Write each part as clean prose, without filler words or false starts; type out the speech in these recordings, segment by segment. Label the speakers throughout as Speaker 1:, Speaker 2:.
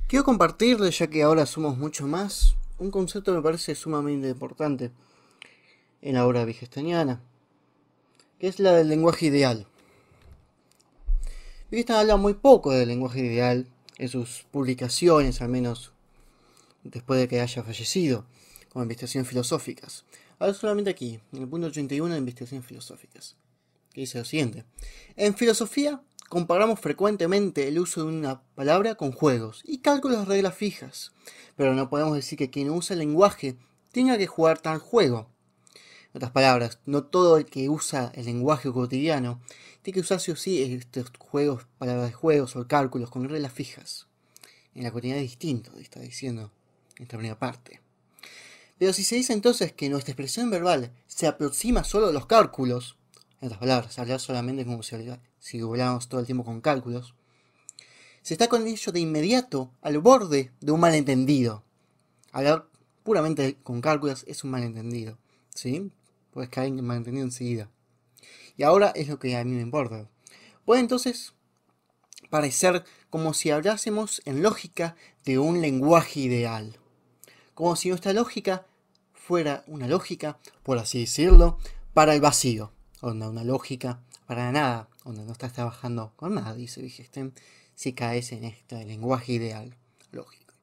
Speaker 1: Quiero compartirles, ya que ahora somos mucho más, un concepto que me parece sumamente importante en la obra wittgensteiniana, que es la del lenguaje ideal. Wittgenstein habla muy poco del lenguaje ideal en sus publicaciones, al menos después de que haya fallecido, como investigaciones filosóficas. Ahora solamente aquí, en el punto 81 de investigaciones filosóficas, que dice lo siguiente. En filosofía, comparamos frecuentemente el uso de una palabra con juegos y cálculos de reglas fijas, pero no podemos decir que quien usa el lenguaje tenga que jugar tal juego. En otras palabras, no todo el que usa el lenguaje cotidiano tiene que usar sí o sí estos juegos, palabras de juegos o cálculos con reglas fijas. En la cotidiana es distinto, está diciendo en esta primera parte. Pero si se dice entonces que nuestra expresión verbal se aproxima solo a los cálculos, en otras palabras, hablar solamente como si habláramos todo el tiempo con cálculos, se está con ello de inmediato al borde de un malentendido. Hablar puramente con cálculos es un malentendido, ¿sí? Puedes caer en malentendido enseguida. Y ahora es lo que a mí me importa. Puede entonces parecer como si hablásemos en lógica de un lenguaje ideal. Como si nuestra lógica fuera una lógica, por así decirlo, para el vacío. Onda, una lógica para nada, donde no estás trabajando con nada, dice Wittgenstein, si caes en este lenguaje ideal lógico.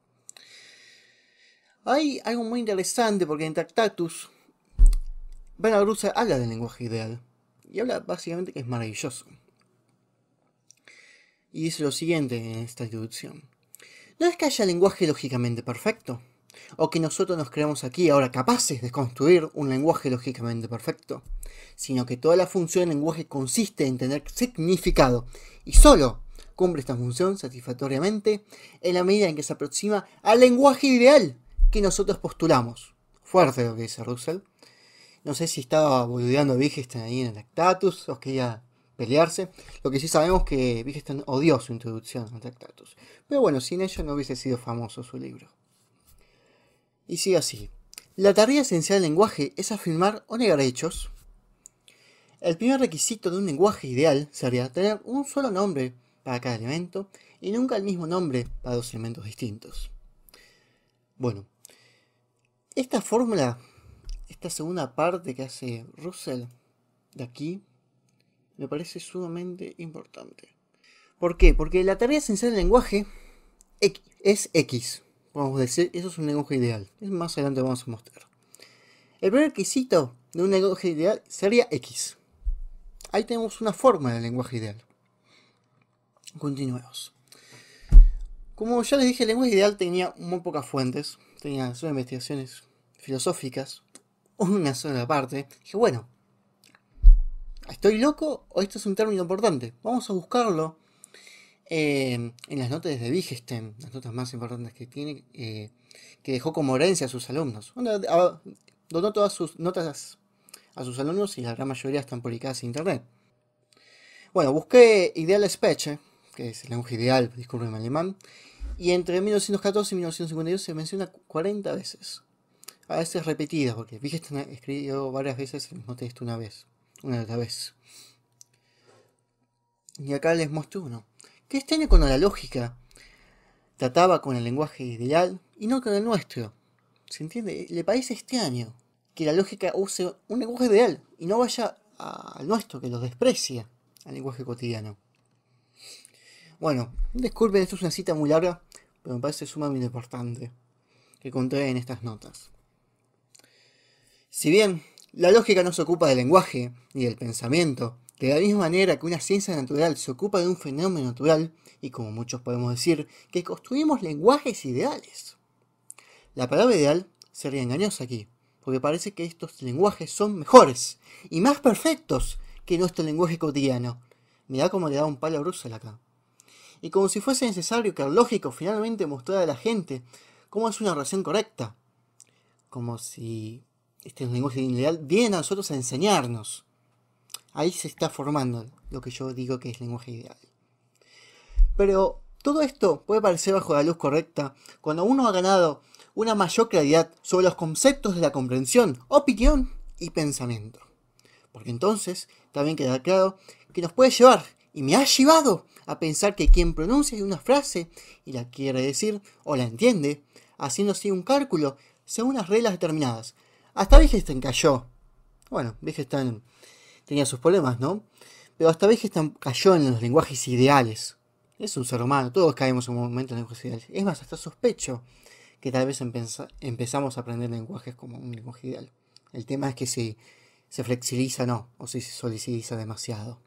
Speaker 1: Hay algo muy interesante porque en Tractatus, Bernard Russell habla del lenguaje ideal y habla básicamente que es maravilloso. Y dice lo siguiente en esta introducción. No es que haya lenguaje lógicamente perfecto, o que nosotros nos creamos aquí ahora capaces de construir un lenguaje lógicamente perfecto, sino que toda la función del lenguaje consiste en tener significado, y solo cumple esta función satisfactoriamente en la medida en que se aproxima al lenguaje ideal que nosotros postulamos. Fuerte lo que dice Russell. No sé si estaba boludeando Wittgenstein ahí en el Tractatus o quería pelearse. Lo que sí sabemos es que Wittgenstein odió su introducción al Tractatus. Pero bueno, sin ello no hubiese sido famoso su libro. Y sigue así. La tarea esencial del lenguaje es afirmar o negar hechos. El primer requisito de un lenguaje ideal sería tener un solo nombre para cada elemento y nunca el mismo nombre para dos elementos distintos. Bueno, esta fórmula, esta segunda parte que hace Russell de aquí, me parece sumamente importante. ¿Por qué? Porque la tarea esencial del lenguaje es X. Vamos a decir, eso es un lenguaje ideal. Más adelante vamos a mostrar. El primer requisito de un lenguaje ideal sería X. Ahí tenemos una forma del lenguaje ideal. Continuemos. Como ya les dije, el lenguaje ideal tenía muy pocas fuentes. Tenía solo investigaciones filosóficas. Una sola parte. Dije, bueno, ¿estoy loco o esto es un término importante? Vamos a buscarlo en las notas de Wittgenstein, las notas más importantes que tiene, que dejó como herencia a sus alumnos. Donó todas sus notas a sus alumnos y la gran mayoría están publicadas en internet. Bueno, busqué Ideal Speech, que es el lenguaje ideal, disculpen en alemán, y entre 1914 y 1952 se menciona 40 veces. A veces repetidas, porque Wittgenstein escribió varias veces el mismo texto una otra vez. Y acá les muestro uno. Que este año cuando la lógica trataba con el lenguaje ideal y no con el nuestro. ¿Se entiende? Le parece extraño que la lógica use un lenguaje ideal y no vaya al nuestro, que lo desprecia al lenguaje cotidiano. Bueno, disculpen, esto es una cita muy larga, pero me parece sumamente importante que encontré en estas notas. Si bien la lógica no se ocupa del lenguaje ni del pensamiento, de la misma manera que una ciencia natural se ocupa de un fenómeno natural, y como muchos podemos decir, que construimos lenguajes ideales. La palabra ideal sería engañosa aquí, porque parece que estos lenguajes son mejores y más perfectos que nuestro lenguaje cotidiano. Mirá cómo le da un palo a Russell acá. Y como si fuese necesario que el lógico finalmente mostrara a la gente cómo es una relación correcta. Como si este lenguaje ideal viene a nosotros a enseñarnos. Ahí se está formando lo que yo digo que es lenguaje ideal. Pero todo esto puede parecer bajo la luz correcta cuando uno ha ganado una mayor claridad sobre los conceptos de la comprensión, opinión y pensamiento. Porque entonces también queda claro que nos puede llevar y me ha llevado a pensar que quien pronuncia una frase y la quiere decir o la entiende, haciendo así un cálculo según unas reglas determinadas. Hasta Wittgenstein cayó. Bueno, Wittgenstein tenía sus problemas, ¿no? Pero hasta Wittgenstein cayó en los lenguajes ideales. Es un ser humano, todos caemos en un momento en lenguajes ideales. Es más, hasta sospecho que tal vez empezamos a aprender lenguajes como un lenguaje ideal. El tema es que si se flexibiliza o no, o si se solicitiza demasiado.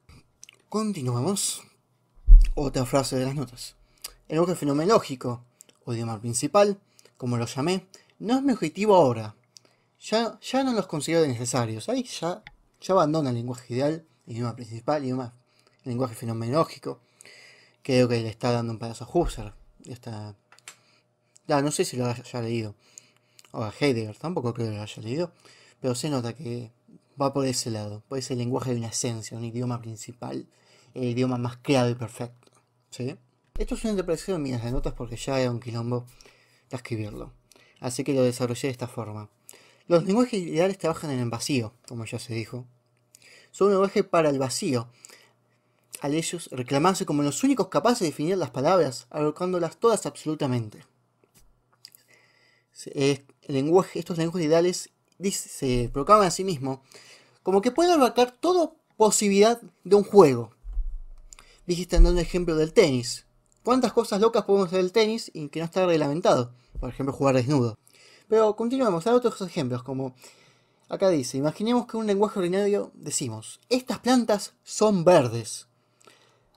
Speaker 1: Continuamos. Otra frase de las notas. El lenguaje fenomenológico, o idioma principal, como lo llamé, no es mi objetivo ahora. Ya no los considero necesarios. Ahí ya abandona el lenguaje ideal, el idioma principal, el lenguaje fenomenológico. Creo que le está dando un pedazo a Husserl. No sé si lo haya leído. O a Heidegger, tampoco creo que lo haya leído. Pero se nota que va por ese lado. Por ese lenguaje de una esencia, un idioma principal. El idioma más creado y perfecto. ¿Sí? Esto es una interpretación mía de notas porque ya era un quilombo de escribirlo. Así que lo desarrollé de esta forma. Los lenguajes ideales trabajan en el vacío, como ya se dijo. Son un lenguaje para el vacío. Al ellos reclamarse como los únicos capaces de definir las palabras, abarcándolas todas absolutamente. Estos lenguajes ideales se proclaman a sí mismos como que pueden abarcar toda posibilidad de un juego. Dijiste dando un ejemplo del tenis. ¿Cuántas cosas locas podemos hacer del tenis y que no está reglamentado? Por ejemplo, jugar desnudo. Pero continuamos, hay otros ejemplos como... Acá dice, imaginemos que en un lenguaje ordinario decimos, estas plantas son verdes.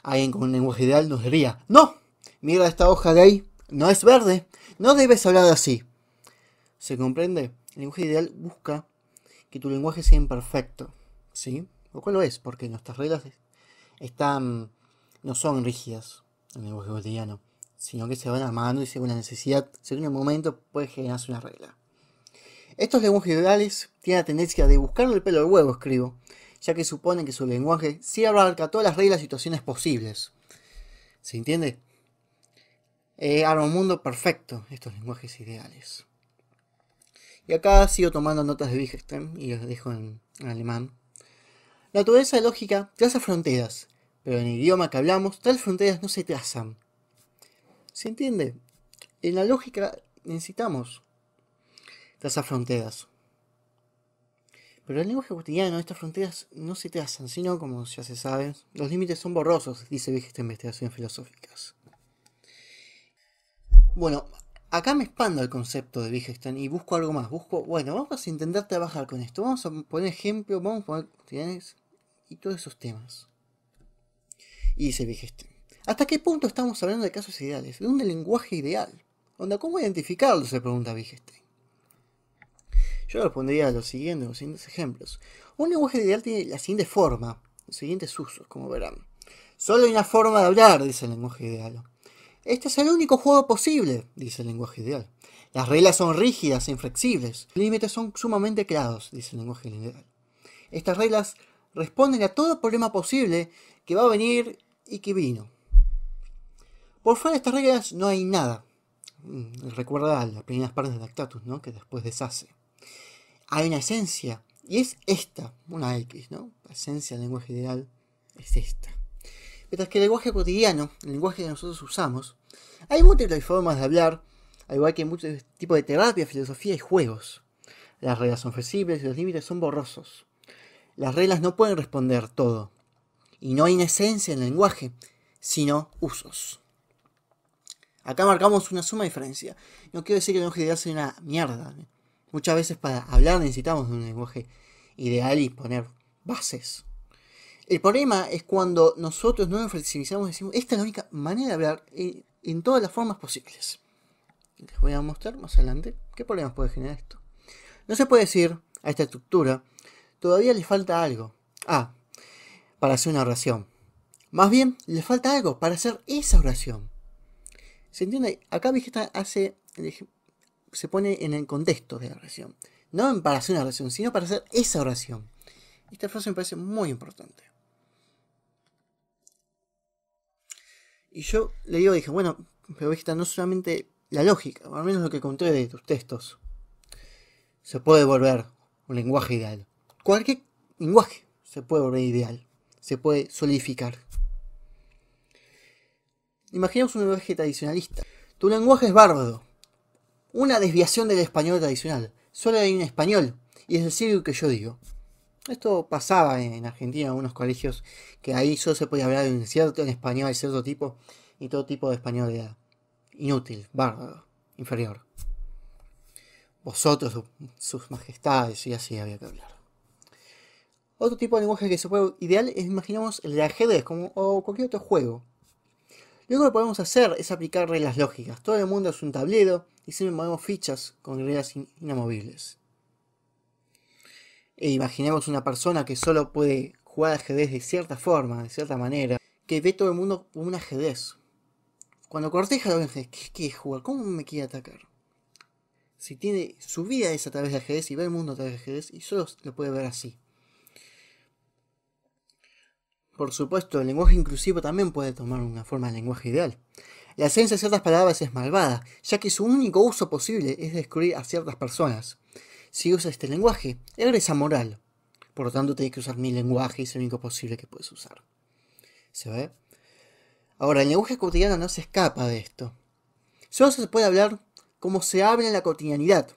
Speaker 1: Alguien con un lenguaje ideal nos diría, no, mira esta hoja de ahí, no es verde, no debes hablar así. ¿Se comprende? El lenguaje ideal busca que tu lenguaje sea imperfecto, ¿sí? Lo cual lo es, porque nuestras reglas no son rígidas en el lenguaje cotidiano, sino que se van armando y según la necesidad, según el momento, puede generarse una regla. Estos lenguajes ideales tienen la tendencia de buscarle el pelo al huevo, escribo, ya que suponen que su lenguaje sí abarca todas las reglas y situaciones posibles. ¿Se entiende? Arma un mundo perfecto, estos lenguajes ideales. Y acá sigo tomando notas de Wittgenstein y los dejo en alemán. La naturaleza lógica traza fronteras, pero en el idioma que hablamos, tales fronteras no se trazan. ¿Se entiende? En la lógica necesitamos trazar fronteras. Pero en el lenguaje cotidiano estas fronteras no se trazan, sino, como ya se sabe, los límites son borrosos, dice Wittgenstein en Investigaciones Filosóficas. Bueno, acá me expando el concepto de Wittgenstein y busco algo más. Vamos a intentar trabajar con esto. Vamos a poner ejemplos, vamos a poner cotidianos y todos esos temas. Y dice Wittgenstein, ¿hasta qué punto estamos hablando de casos ideales? De un lenguaje ideal. ¿Cómo identificarlo? Se pregunta Wittgenstein. Yo respondería a los siguientes ejemplos. Un lenguaje ideal tiene la siguiente forma, los siguientes usos, como verán. Solo hay una forma de hablar, dice el lenguaje ideal. Este es el único juego posible, dice el lenguaje ideal. Las reglas son rígidas e inflexibles. Los límites son sumamente claros, dice el lenguaje ideal. Estas reglas responden a todo problema posible que va a venir y que vino. Por fuera de estas reglas no hay nada. Recuerda las primeras partes del Tractatus, ¿no? Que después deshace. Hay una esencia, y es esta, una X, ¿no? La esencia del lenguaje ideal es esta. Mientras que el lenguaje cotidiano, el lenguaje que nosotros usamos, hay múltiples formas de hablar, al igual que muchos tipos de terapia, filosofía y juegos. Las reglas son flexibles y los límites son borrosos. Las reglas no pueden responder todo, y no hay una esencia en el lenguaje, sino usos. Acá marcamos una suma diferencia. No quiero decir que el lenguaje ideal sea una mierda. Muchas veces para hablar necesitamos de un lenguaje ideal y poner bases. El problema es cuando nosotros no nos flexibilizamos y decimos, esta es la única manera de hablar en todas las formas posibles. Les voy a mostrar más adelante qué problemas puede generar esto. No se puede decir a esta estructura, todavía le falta algo. Para hacer una oración. Más bien, le falta algo para hacer esa oración. ¿Se entiende? Acá Wittgenstein se pone en el contexto de la oración. No para hacer una oración, sino para hacer esa oración. Esta frase me parece muy importante. Y yo dije, bueno, pero Wittgenstein no solamente la lógica, o al menos lo que encontré de tus textos, se puede volver un lenguaje ideal. Cualquier lenguaje se puede volver ideal, se puede solidificar. Imaginemos un lenguaje tradicionalista. Tu lenguaje es bárbaro, una desviación del español tradicional. Solo hay un español, y es decir lo que yo digo. Esto pasaba en Argentina en algunos colegios, que ahí solo se podía hablar en español de cierto tipo, y todo tipo de español era inútil, bárbaro, inferior. Vosotros, sus majestades, y así había que hablar. Otro tipo de lenguaje que se puede ideal es, imaginamos, el de ajedrez, o cualquier otro juego. Luego lo que podemos hacer es aplicar reglas lógicas. Todo el mundo es un tablero y siempre movemos fichas con reglas inamovibles. E imaginemos una persona que solo puede jugar ajedrez de cierta forma, de cierta manera, que ve todo el mundo como un ajedrez. Cuando corteja lo que ¿qué quiere jugar? ¿Cómo me quiere atacar? Si tiene su vida es a través de ajedrez y ve el mundo a través de ajedrez y solo lo puede ver así. Por supuesto, el lenguaje inclusivo también puede tomar una forma de lenguaje ideal. La esencia de ciertas palabras es malvada, ya que su único uso posible es descubrir a ciertas personas. Si usas este lenguaje, eres amoral. Por lo tanto, tienes que usar mi lenguaje y es el único posible que puedes usar. ¿Se ve? Ahora, el lenguaje cotidiano no se escapa de esto. Solo se puede hablar como se habla en la cotidianidad.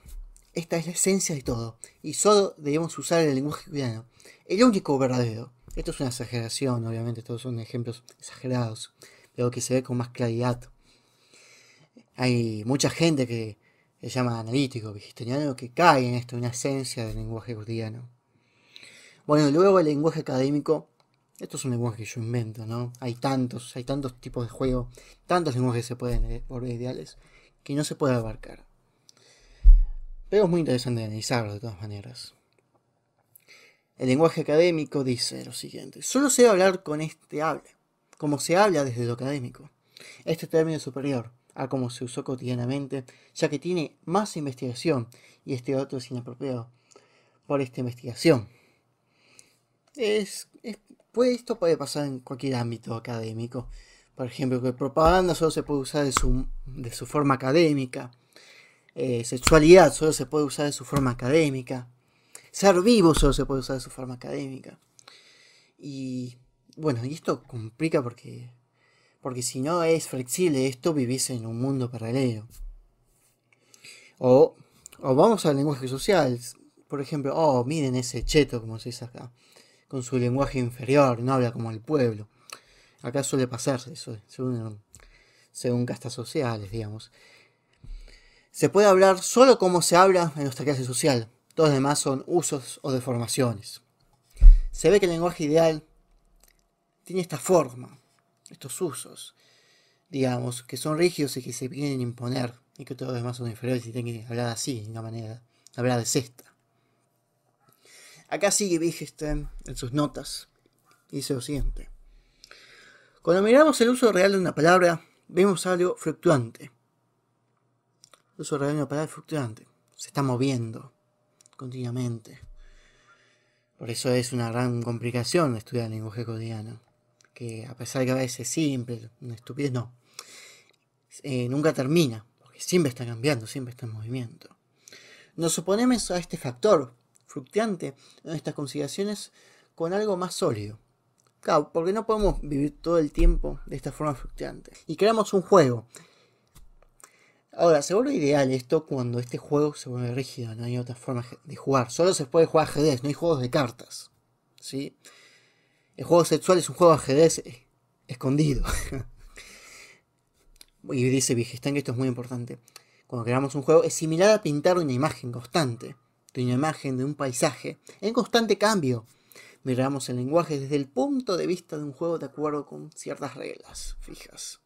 Speaker 1: Esta es la esencia de todo, y solo debemos usar el lenguaje cotidiano, el único verdadero. Esto es una exageración, obviamente, todos son ejemplos exagerados, pero que se ve con más claridad. Hay mucha gente que se llama analítico, vegetariano, que cae en esto, una esencia del lenguaje cotidiano. Bueno, luego el lenguaje académico, esto es un lenguaje que yo invento, ¿no? Hay tantos tipos de juego, tantos lenguajes que se pueden volver ideales, que no se puede abarcar. Pero es muy interesante analizarlo de todas maneras. El lenguaje académico dice lo siguiente: solo se debe hablar con este habla, como se habla desde lo académico. Este término es superior a como se usó cotidianamente, ya que tiene más investigación, y este otro es inapropiado por esta investigación. Pues esto puede pasar en cualquier ámbito académico. Por ejemplo, que propaganda solo se puede usar de su forma académica. Sexualidad solo se puede usar de su forma académica. Ser vivo solo se puede usar de su forma académica. Y bueno, y esto complica porque si no es flexible esto, vivís en un mundo paralelo. O vamos al lenguaje social. Por ejemplo, miren ese cheto, como se dice acá, con su lenguaje inferior, no habla como el pueblo. Acá suele pasarse eso, según castas sociales, digamos. Se puede hablar solo como se habla en nuestra clase social. Todos los demás son usos o deformaciones. Se ve que el lenguaje ideal tiene esta forma, estos usos, digamos, que son rígidos y que se quieren imponer, y que todos los demás son inferiores y tienen que hablar así, de una manera, hablar de cesta. Acá sigue Wittgenstein en sus notas, y dice lo siguiente: cuando miramos el uso real de una palabra, vemos algo fluctuante. El uso real de una palabra es fluctuante, se está moviendo continuamente. Por eso es una gran complicación estudiar el lenguaje cotidiano, que a pesar de que a veces es simple, una estupidez, no, nunca termina, porque siempre está cambiando, siempre está en movimiento. Nos oponemos a este factor fluctuante en estas consideraciones con algo más sólido. Claro, porque no podemos vivir todo el tiempo de esta forma fluctuante. Y creamos un juego. Ahora, se vuelve ideal esto cuando este juego se vuelve rígido, no hay otra forma de jugar. Solo se puede jugar ajedrez, no hay juegos de cartas. ¿Sí? El juego sexual es un juego de ajedrez escondido. Y dice Wittgenstein que esto es muy importante. Cuando creamos un juego es similar a pintar una imagen constante, de una imagen de un paisaje en constante cambio. Miramos el lenguaje desde el punto de vista de un juego de acuerdo con ciertas reglas fijas.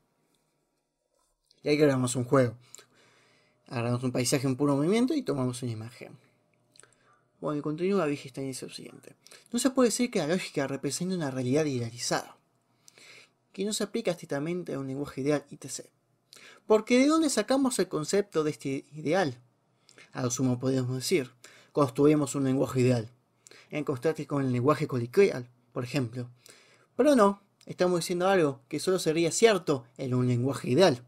Speaker 1: Y ahí creamos un juego. Agarramos un paisaje en puro movimiento y tomamos una imagen. Bueno, y continúa Wittgenstein y dice lo siguiente: no se puede decir que la lógica representa una realidad idealizada, que no se aplica estrictamente a un lenguaje ideal, etc. Porque ¿de dónde sacamos el concepto de este ideal? A lo sumo podemos decir, construimos un lenguaje ideal, en contraste con el lenguaje coloquial, por ejemplo. Pero no, estamos diciendo algo que solo sería cierto en un lenguaje ideal.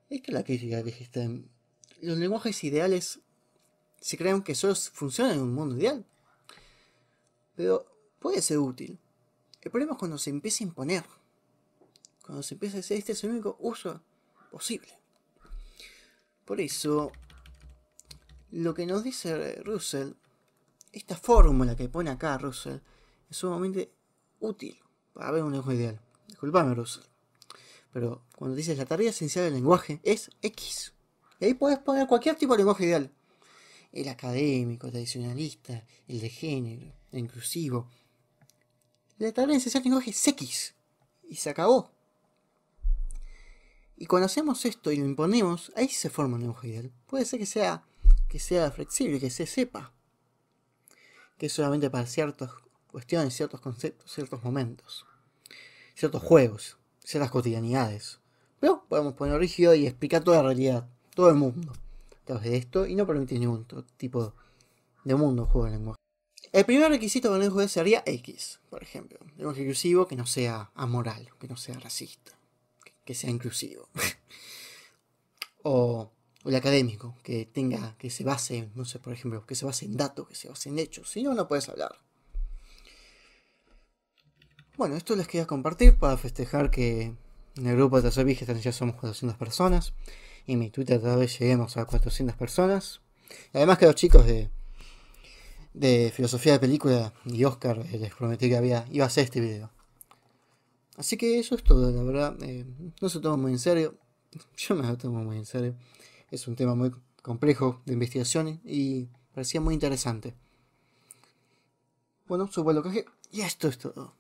Speaker 1: Esta es la crítica que dijiste. Los lenguajes ideales se creen que solo funcionan en un mundo ideal. Pero puede ser útil. El problema es cuando se empieza a imponer. Cuando se empieza a decir, este es el único uso posible. Por eso, lo que nos dice Russell, esta fórmula que pone acá Russell, es sumamente útil para ver un lenguaje ideal. Disculpame, Russell. Pero cuando dices la tarea esencial del lenguaje es X. Y ahí podés poner cualquier tipo de lenguaje ideal. El académico, el tradicionalista, el de género, el inclusivo. La tarea esencial del lenguaje es X. Y se acabó. Y cuando hacemos esto y lo imponemos, ahí se forma un lenguaje ideal. Puede ser que sea flexible, que se sepa. Que es solamente para ciertas cuestiones, ciertos conceptos, ciertos momentos. Ciertos juegos, ciertas cotidianidades. Pero podemos poner rígido y explicar toda la realidad, todo el mundo, a través de esto y no permitir ningún tipo de mundo juego de lenguaje. El primer requisito del lenguaje sería X, por ejemplo. Lenguaje inclusivo que no sea amoral, que no sea racista, que sea inclusivo. o el académico, que se base, no sé, por ejemplo, que se base en datos, que se base en hechos. Si no, no puedes hablar. Bueno, esto les quería compartir para festejar que en el grupo de Tercer Vigésimo ya somos 400 personas. Y en mi Twitter tal vez lleguemos a 400 personas. Y además que los chicos de filosofía de película y Oscar les prometí que iba a hacer este video. Así que eso es todo, la verdad. No se toma muy en serio. Yo me lo tomo muy en serio. Es un tema muy complejo de investigación y parecía muy interesante. Bueno, subo el locaje y esto es todo.